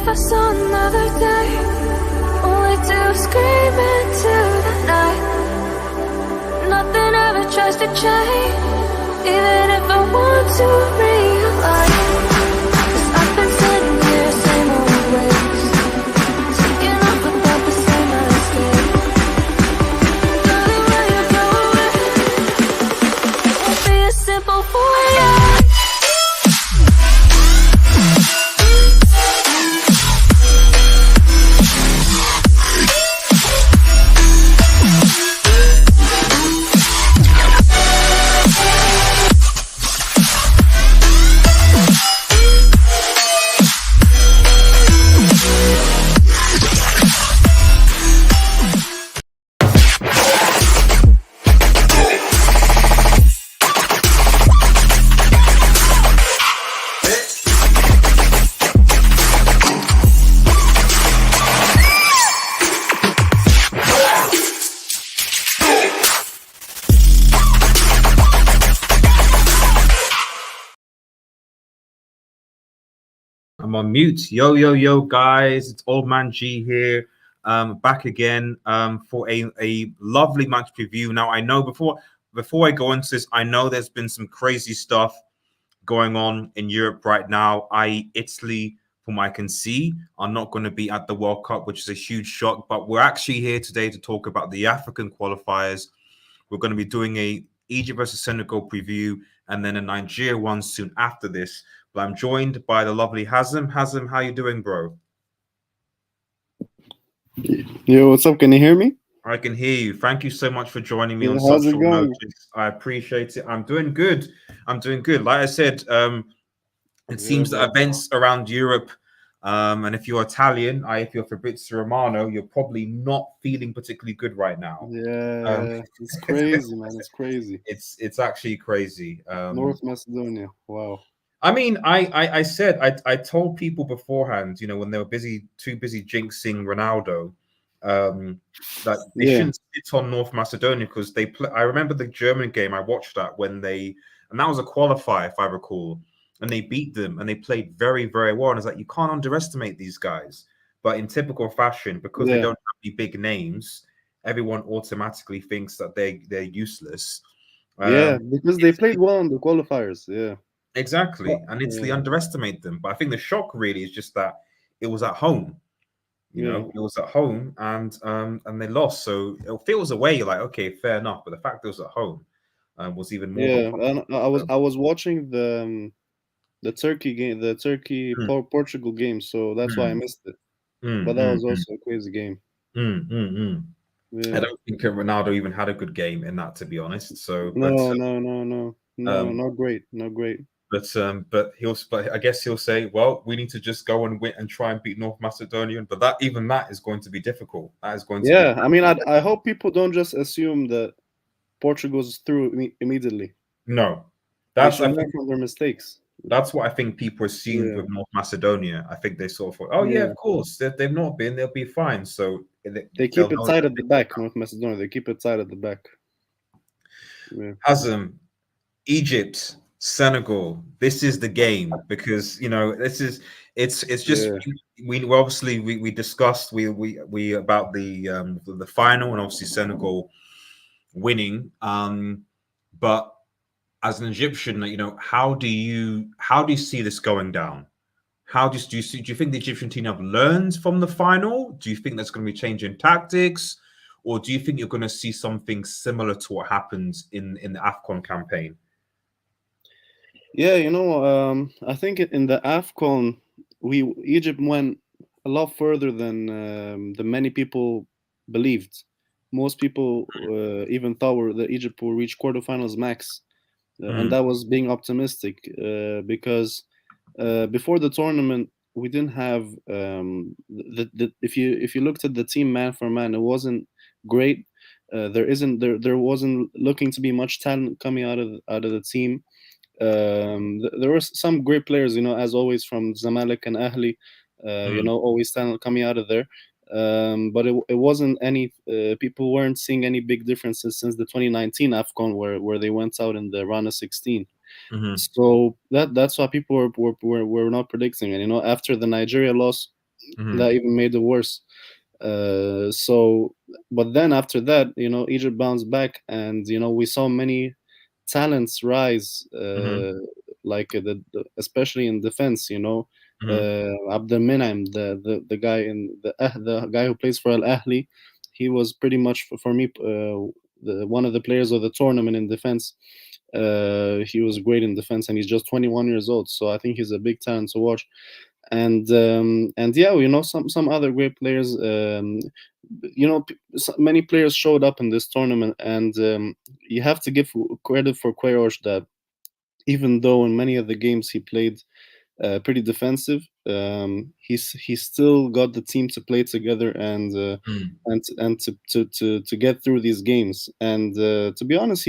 if I saw another day, only to scream into the night. Nothing ever tries to change, even if I want to realize. 'Cause I've been sitting here, same old ways, taking off without the same escape. Darling, when you go away, it won't be as simple for you. I'm on mute. Yo, guys. It's Old Man G here. Back again for a lovely match preview. Now, I know before I go into this, I know there's been some crazy stuff going on in Europe right now. Italy, from what I can see, are not going to be at the World Cup, which is a huge shock. But we're actually here today to talk about the African qualifiers. We're going to be doing a Egypt versus Senegal preview and then a Nigeria one soon after this. But I'm joined by the lovely Hazem. Hazem, how you doing, bro? Yo, what's up? Can you hear me? I can hear you. Thank you so much for joining me on How's such it short going? notice. I appreciate it. I'm doing good. Like I said, it seems that events around Europe, and if you're Italian, if you're Fabrizio Romano, you're probably not feeling particularly good right now. Yeah, it's crazy, man. It's crazy. It's actually crazy. North Macedonia. Wow. I mean, I told people beforehand, when they were too busy jinxing Ronaldo, that they shouldn't sit on North Macedonia because they play. I remember the German game. I watched that and that was a qualifier, if I recall, and they beat them and they played very, very well. And it's like, you can't underestimate these guys. But in typical fashion, because they don't have any big names, everyone automatically thinks that they're useless. Because they played well in the qualifiers. Yeah. Exactly, and Italy underestimate them. But I think the shock really is just that it was at home. It was at home, and they lost. So it feels away. You're like, okay, fair enough. But the fact it was at home was even more. Yeah, and I was watching the Turkey game, the Portugal game. So that's why I missed it. But that was also a crazy game. I don't think Ronaldo even had a good game in that, to be honest. So no, not great. But I guess he'll say, well, we need to just go and win and try and beat North Macedonia. But that is going to be difficult. That is going to be I mean, I hope people don't just assume that Portugal's through immediately. No, that's from their mistakes. That's what I think people assumed with North Macedonia. I think they sort of thought, of course, they've not been, they'll be fine. So they keep it tight at the back, North Macedonia. They keep it tight at the back. Hazem, Egypt, Senegal. This is the game because it's just we obviously we discussed we about the final and obviously Senegal winning. But as an Egyptian, how do you see this going down? Do you think the Egyptian team have learned from the final? Do you think there's going to be change in tactics, or do you think you're going to see something similar to what happened in the AFCON campaign? Yeah, I think in the AFCON, Egypt went a lot further than many people believed. Most people even thought that Egypt will reach quarterfinals max. And that was being optimistic because before the tournament we didn't have if you looked at the team man for man, it wasn't great. There wasn't looking to be much talent coming out of the team. There were some great players, as always, from Zamalek and Ahli, always talent coming out of there. But it wasn't any people weren't seeing any big differences since the 2019 AFCON where they went out in the round of 16. So that's why people were not predicting. And after the Nigeria loss, Mhm. that even made it worse. So, but then after that, Egypt bounced back, and we saw many talents rise, Mhm. like especially in defense. Mhm. Abdel Minam, the guy the guy who plays for Al Ahli, he was pretty much for me one of the players of the tournament in defense. He was great in defense, and he's just 21 years old. So I think he's a big talent to watch. And yeah, some other great players. Many players showed up in this tournament, and you have to give credit for Queiroz that even though in many of the games he played pretty defensive, he still got the team to play together Mhm. to get through these games. And to be honest,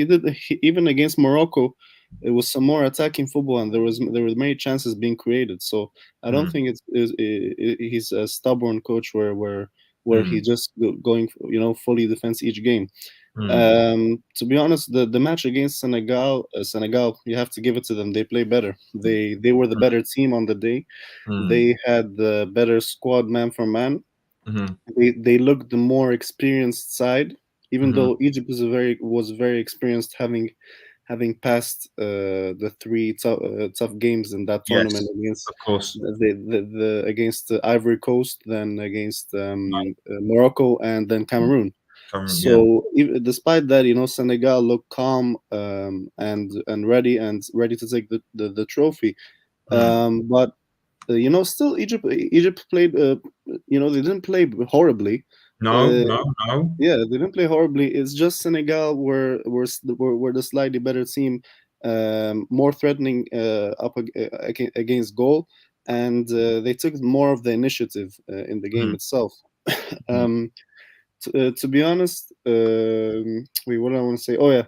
even against Morocco. It was some more attacking football, and there were many chances being created. So I don't Mhm. think he's a stubborn coach where he Mhm. just going fully defense each game. Mhm. To be honest, the match against Senegal, you have to give it to them. They play better. They were the better team on the day. Mhm. They had the better squad man for man. Mhm. They looked the more experienced side, even Mhm. though Egypt was very experienced, having passed the three tough games in that tournament Yes, against of course. against the Ivory Coast, then against Morocco, and then Cameroon. Yeah. So despite that, Senegal looked calm, and ready to take the trophy. Mhm. But still Egypt played. They didn't play horribly. No, Uh, no, no. yeah, they didn't play horribly. It's just Senegal were the slightly better team, more threatening against goal, and they took more of the initiative in the game Mhm. itself. Mhm. um, to be honest, wait, what do I want to say? Oh yeah,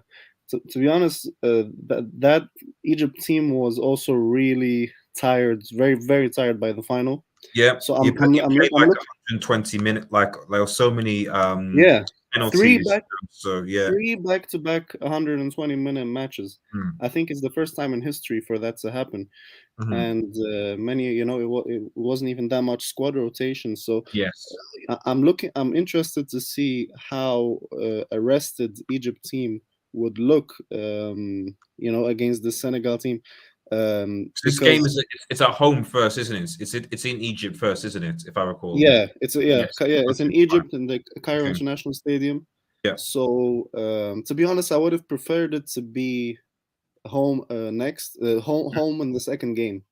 to be honest, that Egypt team was also really tired, very very tired by the final. Yeah, So you I'm played I'm like looking. 120 minute, like there were so many Yeah, three penalties. back So yeah. three back-to-back 120-minute matches. Mm. I think it's the first time in history for that to happen, Mhm. and many, it wasn't even that much squad rotation. So Yes. I'm interested to see how a rested Egypt team would look, against the Senegal team, This game because is it's at home first, isn't it? It's in Egypt first, isn't it? If I recall. yeah, Yes. it's in Okay. Fine. Egypt in the Cairo Okay. International Stadium. Yeah. So to be honest, I would have preferred it to be home home in the second game.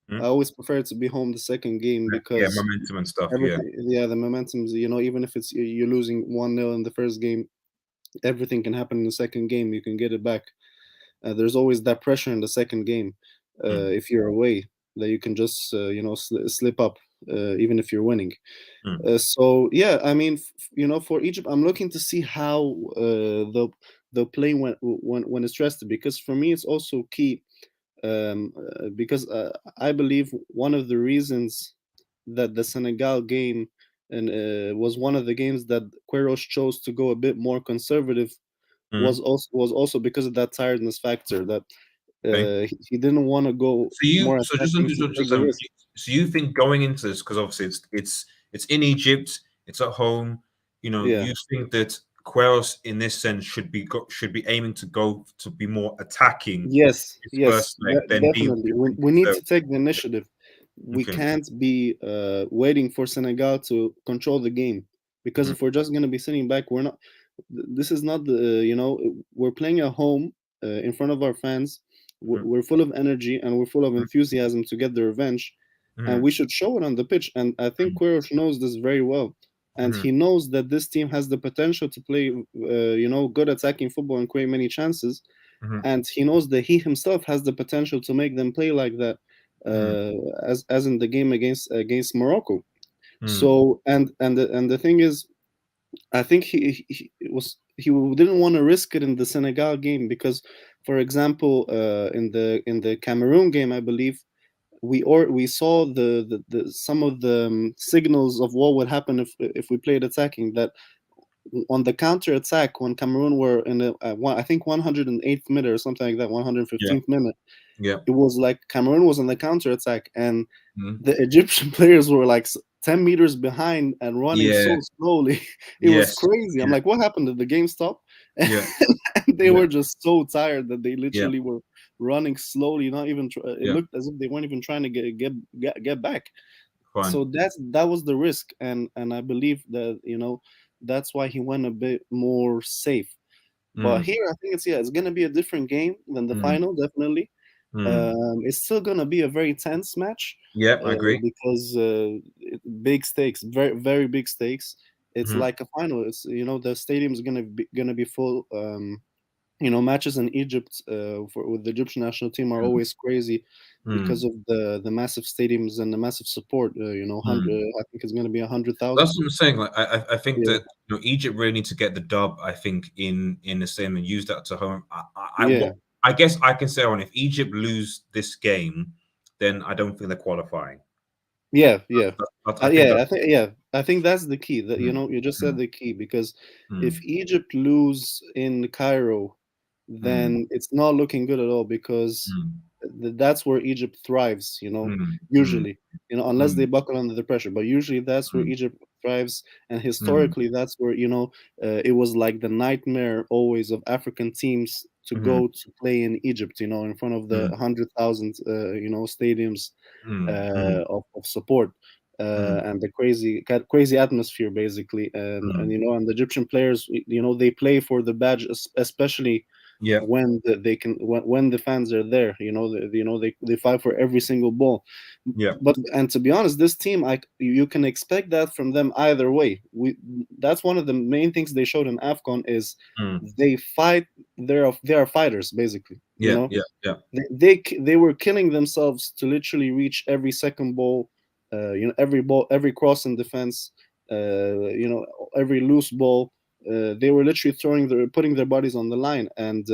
I Mm. always prefer it to be home the second game Yeah. because Momentum and stuff. Yeah. everything, yeah, the momentum, even if you're losing 1-0 in the first game, everything can happen in the second game. You can get it back. There's always that pressure in the second game, Mm. if you're away, that you can just slip up, even if you're winning. Mm. So yeah, I mean, for Egypt, I'm looking to see how they'll play when it's rested, because for me it's also key, because I believe one of the reasons that the Senegal game and was one of the games that Queiroz chose to go a bit more conservative Mm. was also because of that tiredness factor, that Okay. he didn't want to go So you more so just attacking to take the risk. so you think going into this, because obviously it's in Egypt, it's at home. Yeah. You think that Queiroz in this sense should be aiming to go to be more attacking Yes, his yes, first leg, then be definitely. We need to take the initiative. We okay. can't be waiting for Senegal to control the game, because Mhm. if we're just going to be sitting back, we're not. This is not the we're playing at home in front of our fans. Mhm. We're full of energy and we're full of enthusiasm to get the revenge, and Mhm. we should show it on the pitch. And I think Queiroz knows this very well, and Mhm. he knows that this team has the potential to play, good attacking football and create many chances, Mhm. and he knows that he himself has the potential to make them play like that, Mhm. as in the game against Morocco. Mhm. So and the thing is, I think he didn't want to risk it in the Senegal game, because, for example, in the Cameroon game, I believe we saw the some of the signals of what would happen if we played attacking. That on the counter attack, when Cameroon were in I think 108th minute or something like that, Yeah. 115th minute, Yeah. it was like Cameroon was on the counter attack, and Mhm. the Egyptian players were like 10 meters behind and running Yeah. so slowly. It was Yes. crazy. I'm Yeah. like, what happened? Did the game stop? Yeah. And they Yeah. were just so tired that they Yeah. literally were running slowly, not even it Yeah. looked as if they weren't even trying to get back. Fine. So that was the risk, and I believe that, that's why he went a bit more safe. But Mm. here I think it's gonna be a different game than the Mm. final, definitely. Mm. It's still gonna be a very tense match, Yeah, I agree. because big stakes, very very big stakes. It's Mhm. like a final. It's, the stadium's gonna be full. Matches in Egypt, with the Egyptian national team are Mm. always crazy because Mm. of the massive stadiums and the massive support. Mm. I think it's going to be 100,000. That's what I'm saying. Like, I think Yeah, that Egypt really need to get the dub. I think in the same and use that to home. yeah, I guess I can say on if Egypt lose this game, then I don't think they're qualifying. yeah, yeah. I think that. I think that's the key. That, Mm. you just said Mm. the key, because if Mm. Egypt lose in Cairo, Mm. then it's not looking good at all, because Mm. that's where Egypt thrives, Mm. Mm. usually, unless they Mm. buckle under the pressure. But usually that's where Mm. Egypt thrives. And Mm. historically, that's where, it was like the nightmare always of African teams to Mhm. go to play in Egypt, in front of the Mm. 100,000, stadiums, Mm. Mm. of support. Mm. And the crazy atmosphere, basically, and Mm. and the Egyptian players, they play for the badge, especially Yeah. when they can, when the fans are there, they fight for every single ball. Yeah. But, and to be honest, this team, you can expect that from them either way. That's one of the main things they showed in AFCON is Mm. they fight. They are fighters, basically. Yeah. Yeah. Yeah. They were killing themselves to literally reach every second ball, every ball, every cross in defense, every loose ball. They were literally putting their bodies on the line, and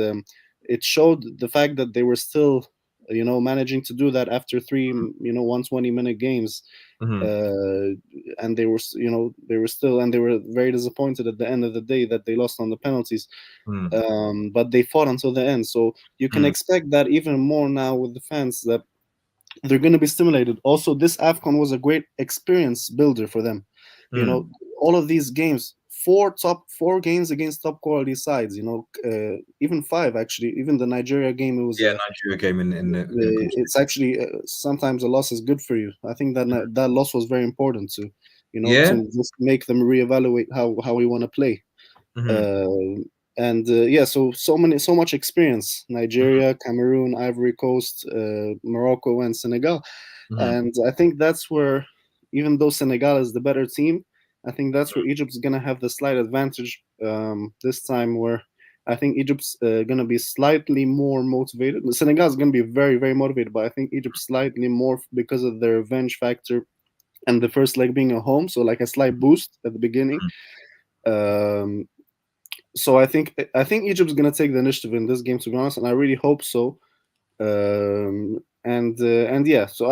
it showed the fact that they were still, managing to do that after three, 120-minute games. Mhm. uh, and they were still, and they were very disappointed at the end of the day that they lost on the penalties. Mm. But they fought until the end, so you can Mm. expect that even more now with the fans, that they're going to be stimulated. Also, this AFCON was a great experience builder for them. You know, Mm. all of these games, four games against top quality sides. Even five, actually. Even the Nigeria game, it was Yeah, a. Nigeria game in the group It's stage. actually, sometimes a loss is good for you. I think that loss was very important to, Yeah. to just make them reevaluate how we want to play. Mhm. Uh, and yeah, so much experience: Mhm. Nigeria, Cameroon, Ivory Coast, Morocco, and Senegal. Mhm. And I think that's where, even though Senegal is the better team, I think that's where Egypt's gonna have the slight advantage, this time. Where I think Egypt's gonna be slightly more motivated. Senegal's gonna be very very motivated, but I think Egypt's slightly more, because of their revenge factor and the first leg being at home, so like a slight boost at the beginning. Um, so I think Egypt's gonna take the initiative in this game, to be honest, and I really hope so. And yeah, so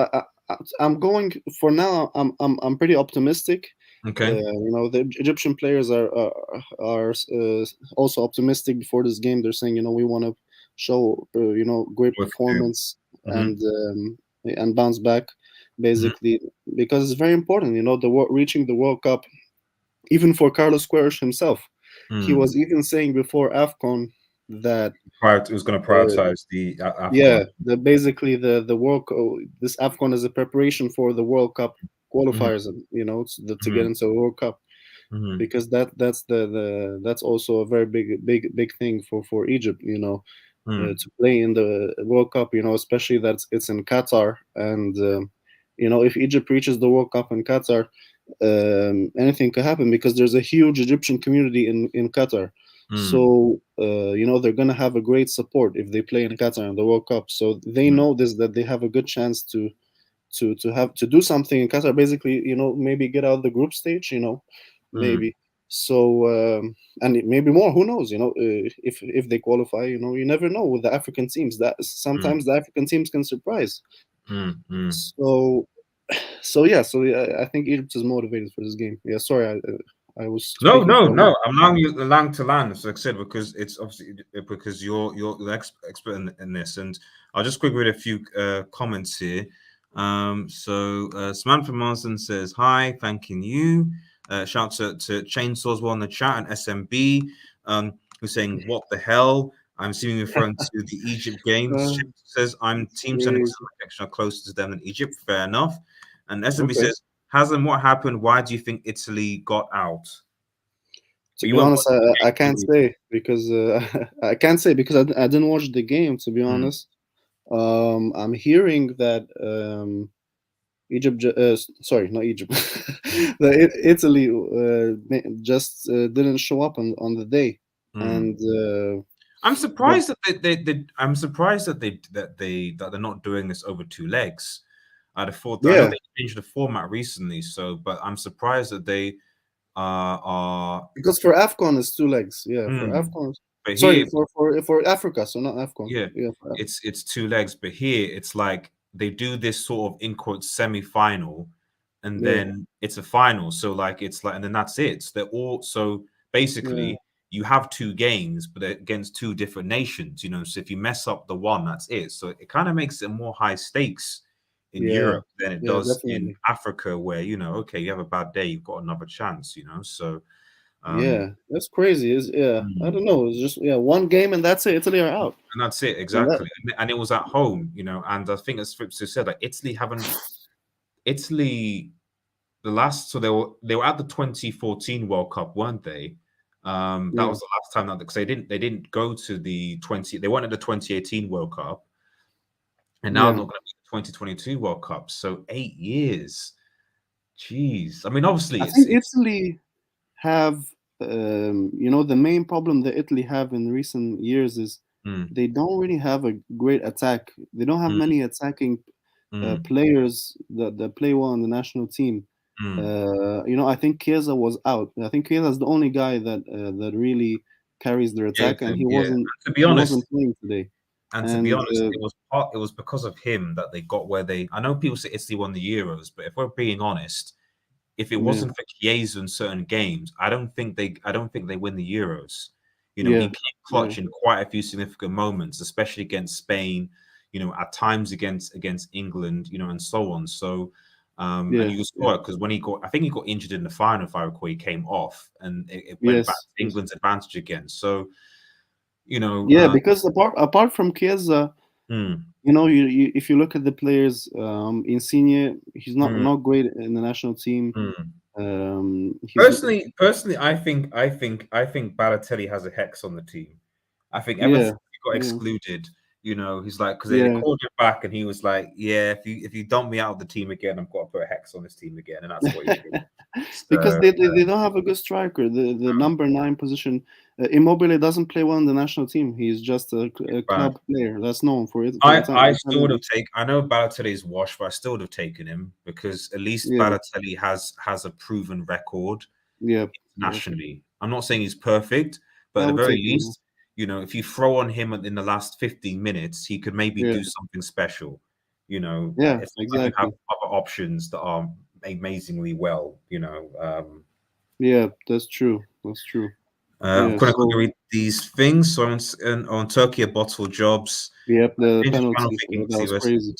I'm going for now. I'm pretty optimistic. Okay. The Egyptian players are also optimistic before this game. They're saying, we want to show, great Okay. performance, Mhm. and bounce back, Mhm. basically, because it's very important. Reaching the World Cup, even for Carlos Queiroz himself. He Mm. was even saying before AFCON that, It was going to uh, prioritize the yeah, Afcon. basically this AFCON is a preparation for the World Cup Mhm. qualifiers, and to get Mhm. into the World Cup, Mhm. because that's also a very big thing for Egypt, Mm. to play in the World Cup, especially that it's in Qatar. And if Egypt reaches the World Cup in Qatar, anything could happen, because there's a huge Egyptian community in Qatar. Mm. So they're gonna have a great support if they play in Qatar in the World Cup. So they Mm. know this, that they have a good chance to do something in Qatar. Basically, maybe get out of the group stage. Mm. Maybe. So and maybe more. Who knows? If they qualify, you never know with the African teams. That Mm. sometimes the African teams can surprise. Mm. Mm. So yeah, I think Egypt is motivated for this game. Yeah, sorry, I was No, speaking no, for a no. minute. I'm allowing you lang to land, as I said, because it's obviously because you're the expert in this. And I'll just quickly read a few comments here. Samantha Marsden says hi, thanking you. Shout to Chainsaws well in the chat and SMB, who's saying what the hell. I'm assuming referring to the Egypt games. Uh, Chainsaw says I'm it's Team Senegal crazy. are closer to them than Egypt. Fair enough. And SMB Okay. says, Haslam, what happened? Why do you think Italy got out? To But you be weren't honest, watching the I game, can't were you? say because I can't say because I didn't watch the game. To be Mm, honest, I'm hearing that Egypt, sorry, not Egypt, Italy just didn't show up on the day, mm. and I'm but surprised that I'm surprised that they're not doing this over two legs. I'd have thought I know yeah, they changed the format recently, so but I'm surprised that they are because for Afcon it's 2 legs. Yeah, for hmm. Afcon. But Sorry, here, for Africa, so not Afcon. yeah, Yeah, it's two legs, but here it's like they do this sort of in quotes semi-final, and yeah, then it's a final. So like it's like, and then that's it. So they're all so yeah, basically you have two games, but they're against two different nations. You know, so if you mess up the one, that's it. So it kind of makes it more high stakes in yeah, Europe than it yeah, does in definitely. Africa, where you know, okay, you have a bad day, you've got another chance. You know, so um, Yeah, that's crazy. Is yeah, I mm. don't know. It's just one game and that's it. Italy are out. And that's it, And that exactly. And it was at home, you know. And I think as Fritz said, like Italy, the last, so they were at the 2014 World Cup, weren't they? That yeah, was the last time that because they didn't go to the 20, they weren't at the 2018 World Cup, and now they're yeah. not going to be the 2022 World Cup. So 8 years. Jeez. I mean, obviously I it's think it's Italy have the main problem that Italy have in recent years is mm, they don't really have a great attack. They don't have mm, many attacking mm, players that play well on the national team. mm. I think Chiesa was out. I think Chiesa is the only guy that really carries their Yeah, attack, and he yeah. wasn't To be he honest, wasn't playing today. And it was because of him that they got where they. I know people say Italy won the Euros, but if we're being honest, if it yeah, wasn't for Chiesa in certain games, I don't think they win the Euros. You know, he yeah, came yeah, clutch in quite a few significant moments, especially against Spain. You know, at times against England. You know, and so on. So. And yeah, you yeah. saw it because when I think he got injured in the final, if I recall, he came off and it went back Yes, to yes. England's advantage again. So, you know, Yeah, because apart from Chiesa, mm, if you look at the players, Insigne, he's not mm, not great in the national team. mm. He's Personally, I think Balotelli has a hex on the team. I think ever yeah, since he got yeah, excluded, you know, he's like because they yeah. called him back and he was like, "Yeah, if you dump me out of the team again, I've got to put a hex on this team again," and that's what he did. Because So they don't have a good striker. The number 9 position, Immobile doesn't play well in the national team. He's just a bad. club player that's known for it for I Ita- I still would Italian. have taken. I know Balotelli's washed, but I still would have taken him because at least Yeah, Balotelli has a proven record yeah, yeah. nationally. I'm not saying he's perfect, but at I the would very take him. least, you know, if you throw on him in the last 15 minutes, he could maybe Yeah, do something special. You know, yeah, it's not like you have exactly. other options that are amazingly well. You know, Yeah, that's true. That's true. I'm Yeah. going to quickly So read these things. So on Turkey, bottle jobs. yep, the Change the final penalty thinking. that See was what's crazy.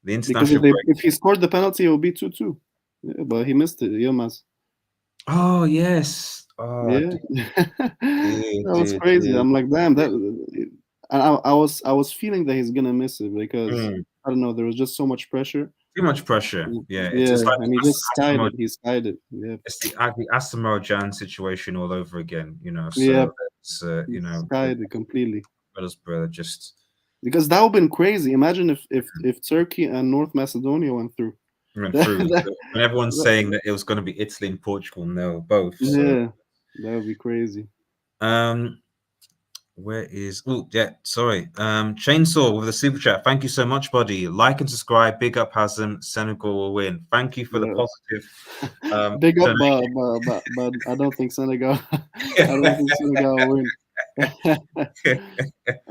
the Because international break. if he scored the penalty, it would be 2-2. Yeah, but he missed it. Yilmaz. Oh yes. Oh, Yeah, that was dear, crazy. dear, I'm like, damn, dear. that. And I was feeling that he's gonna miss it because Mm. I don't know. There was just so much pressure. Too much pressure. Yeah, Yeah, it's like and he just skied it. He skied it. Yeah, it's the Asamoah Jan situation all over again, you know. yeah, So it's he you know, the skied it completely. Middlesbrough just Because that would have been crazy. Imagine if Turkey and North Macedonia went through. went That, through. that, When everyone's that- saying that it was going to be Italy and Portugal, no, both. So yeah, that would be crazy. um, where is? Oh yeah, sorry. Chainsaw with the super chat. Thank you so much, buddy. Like and subscribe. Big up Hasm. Senegal will win. Thank you for the Yeah. positive. Big up, donation. but I don't think Senegal. I don't think Senegal will win.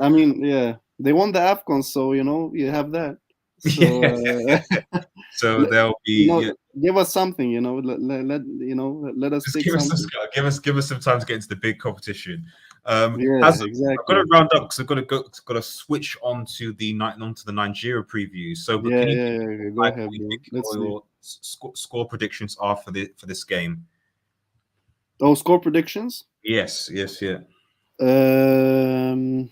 I mean, yeah, they won the Afcon, so you have that. So Yeah. So let, there'll be yeah. give us something. Let us Just take something. give us some time to get into the big competition. Yeah, I've got exactly. to round up because I've got to switch onto the Nigeria preview. So, but Yeah, can you yeah, give me, yeah. Go like, ahead, what you bro. think Let's see. your score predictions are for this game? Oh, score predictions. Yes, yes, yeah. Um.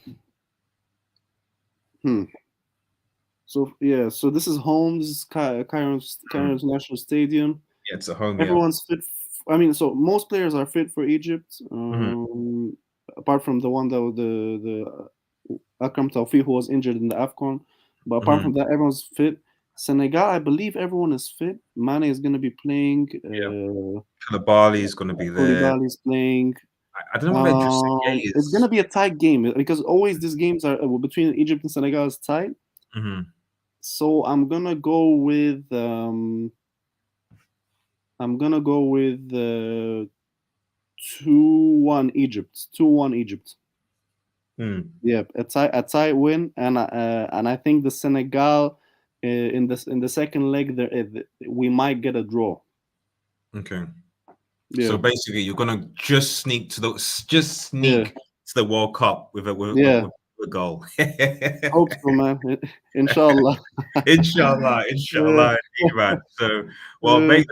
So yeah, so this is home. This is Cairo International Stadium. Yeah, it's at home. Yeah. Everyone's fit. I mean, so most players are fit for Egypt, apart from the one that the Akram Tawfiq who was injured in the Afcon. But apart from that, everyone's fit. Senegal, I believe everyone is fit. Mane is going to be playing. Yeah. Koulibaly is going to be there. Koulibaly is playing. I don't know whether Trezeguet It's going to is. be a tight game because always these games are between Egypt and Senegal is tight. So I'm gonna go with 2-1 Egypt. 2-1 Egypt. Yeah, a tie win, and I think the Senegal in the second leg we might get a draw. Okay. Yeah. So basically, you're gonna just sneak to the World Cup with a goal. Hope so, man. Inshallah. Inshallah, Yeah. indeed, man. So, well, may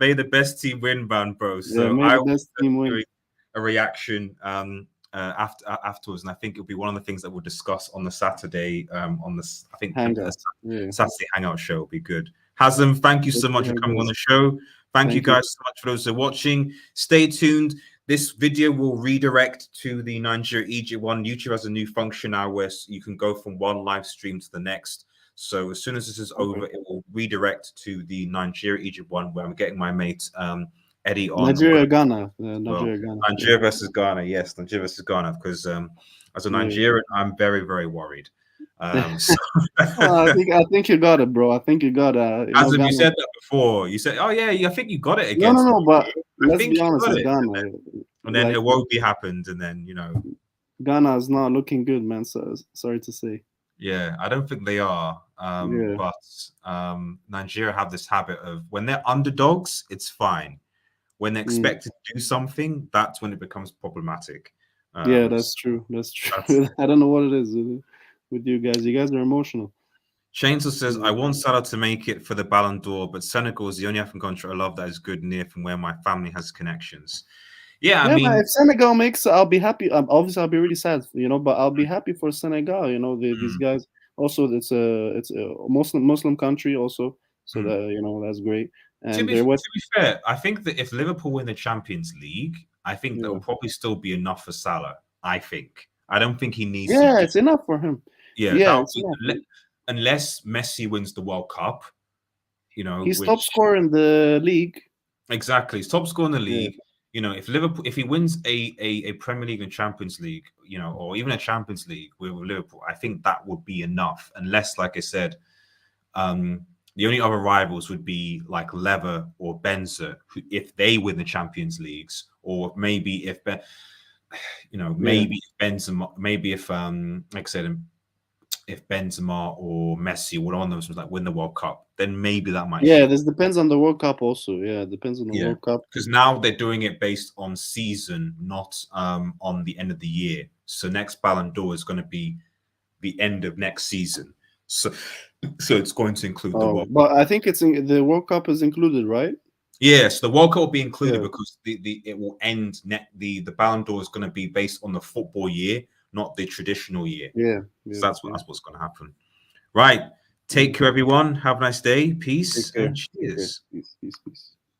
the best team win, man, bro. So Yeah, may I the will best team win. do a reaction afterwards, and I think it'll be one of the things that we'll discuss on the Saturday on this. I think Hangout. Saturday Hangout show will be good. Hazem, thank you so much for coming on the show. Thank you guys so much for those who are watching. Stay tuned. This video will redirect to the Nigeria Egypt one. YouTube has a new function now where you can go from one live stream to the next. So as soon as this is over, it will redirect to the Nigeria Egypt one where I'm getting my mate Eddie on. Nigeria Ghana. Ghana. Nigeria versus Ghana. Yes, Nigeria versus Ghana. Because as a Nigerian, I'm very, very worried. So I think you got it, bro. I think you got it. As you said that before, you said, "Oh yeah, I think you got it against." No. But let's be honest, it's Ghana. And then it won't be happened, and then Ghana is not looking good, man. So sorry to say. Yeah, I don't think they are. But Nigeria have this habit of when they're underdogs, it's fine. When they're expected to do something, that's when it becomes problematic. Yeah, that's true. That's true. I don't know what it is with you guys. You guys are emotional. Chainsaw says, I want Salah to make it for the Ballon d'Or, but Senegal is the only African country I love that is good near from where my family has connections. Yeah, I mean, if Senegal makes, I'll be happy. Obviously, I'll be really sad, but I'll be happy for Senegal. These guys. Also, it's a Muslim country also, so that that's great. And to be fair, I think that if Liverpool win the Champions League, I think that will probably still be enough for Salah. I don't think he needs. Yeah, it's enough for him. Yeah, unless Messi wins the World Cup, he's top scorer in the league. Exactly, he's top scorer in the league. If he wins a Premier League and Champions League, or even a Champions League with Liverpool, I think that would be enough. Unless, like I said, the only other rivals would be like Lever or Benza, if they win the Champions Leagues, or maybe if maybe if Benzema, maybe if like I said, if Benzema or Messi or one of them was like win the World Cup, then maybe that might. Yeah, this depends on the World Cup also. Yeah, it depends on the World Cup. Because now they're doing it based on season, not on the end of the year. So next Ballon d'Or is going to be the end of next season. So it's going to include the World Cup. But I think the World Cup is included, right? Yes, the World Cup will be included because it will end. The Ballon d'Or is going to be based on the football year, not the traditional year. Yeah. So that's what's going to happen. Right. Take care, everyone. Have a nice day. Peace and cheers. Peace.